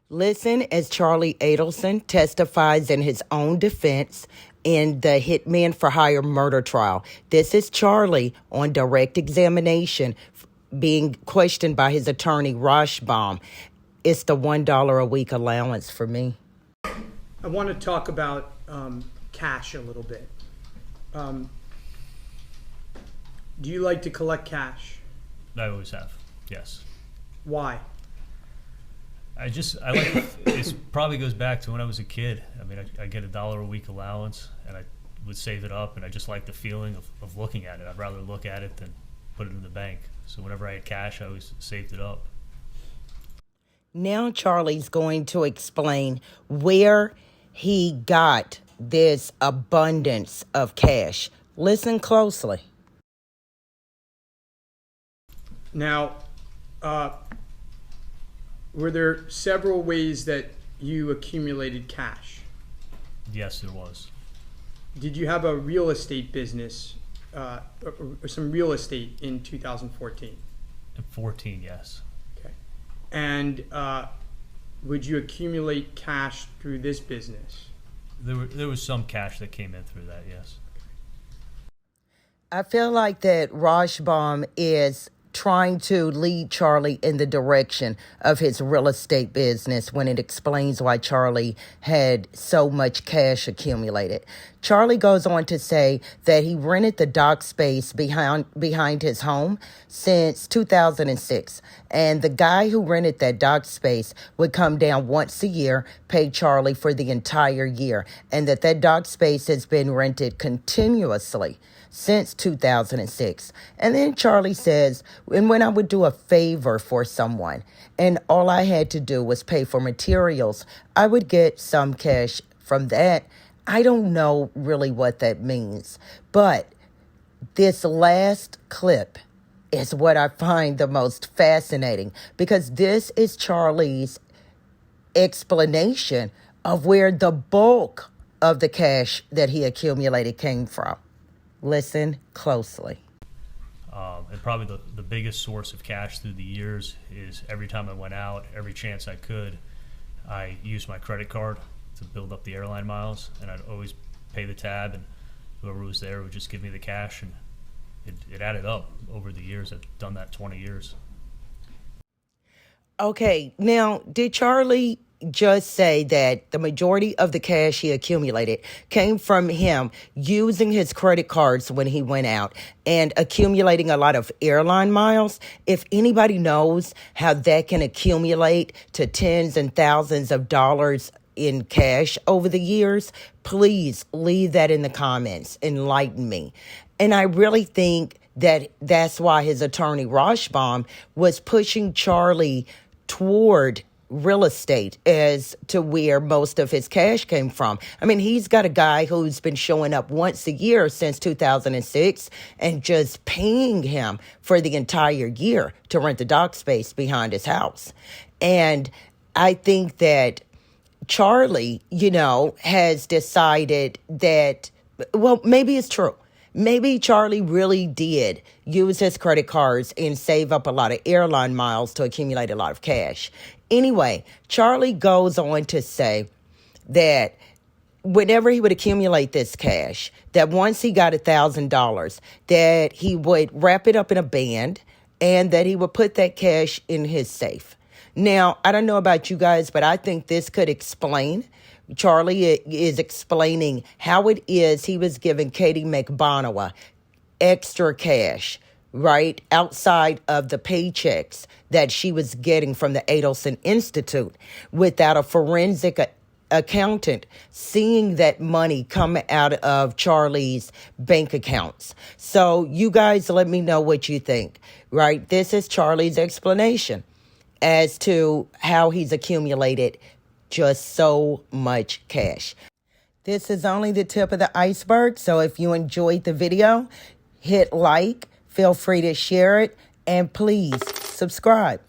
Listen as Charlie Adelson testifies in his own defense in the Hitman for Hire murder trial. This is Charlie on direct examination being questioned by his attorney, Rashbaum. It's the $1 a week allowance for me. I want to talk about cash a little bit. Do you like to collect cash? I always have, yes. Why? I like it probably goes back to when I was a kid. I mean, I get $1 a week allowance, and I would save it up, and I just like the feeling of looking at it. I'd rather look at it than put it in the bank. So whenever I had cash, I always saved it up. Now Charlie's going to explain where he got this abundance of cash. Listen closely. Now, were there several ways that you accumulated cash? Yes, there was. Did you have a real estate business, or some real estate in 2014? In 14, yes. Okay. And would you accumulate cash through this business? There was some cash that came in through that, yes. I feel like that Rashbaum is trying to lead Charlie in the direction of his real estate business when it explains why Charlie had so much cash accumulated. Charlie goes on to say that he rented the dock space behind his home since 2006. And the guy who rented that dock space would come down once a year, pay Charlie for the entire year. And that dock space has been rented continuously since 2006. And then Charlie says, and when I would do a favor for someone and all I had to do was pay for materials, I would get some cash from that. I don't know really what that means, but this last clip is what I find the most fascinating, because this is Charlie's explanation of where the bulk of the cash that he accumulated came from. Listen closely. And probably the biggest source of cash through the years is every time I went out, every chance I could, I used my credit card to build up the airline miles, and I'd always pay the tab, and whoever was there would just give me the cash, and it added up over the years. I've done that 20 years. Okay, now, did Charlie just say that the majority of the cash he accumulated came from him using his credit cards when he went out and accumulating a lot of airline miles? If anybody knows how that can accumulate to tens and thousands of dollars in cash over the years, please leave that in the comments. Enlighten me. And I really think that that's why his attorney Rashbaum was pushing Charlie toward real estate as to where most of his cash came from. I mean, he's got a guy who's been showing up once a year since 2006 and just paying him for the entire year to rent the dock space behind his house. And I think that Charlie, has decided that, well, maybe it's true. Maybe Charlie really did use his credit cards and save up a lot of airline miles to accumulate a lot of cash. Anyway, Charlie goes on to say that whenever he would accumulate this cash, that once he got $1,000, that he would wrap it up in a band and that he would put that cash in his safe. Now, I don't know about you guys, but I think this could explain. Charlie is explaining how it is he was giving Katie McBonowa extra cash, right, outside of the paychecks that she was getting from the Adelson Institute without a forensic accountant seeing that money come out of Charlie's bank accounts. So you guys let me know what you think, right? This is Charlie's explanation as to how he's accumulated just so much cash. This is only the tip of the iceberg, so if you enjoyed the video, hit like, feel free to share it, and please subscribe.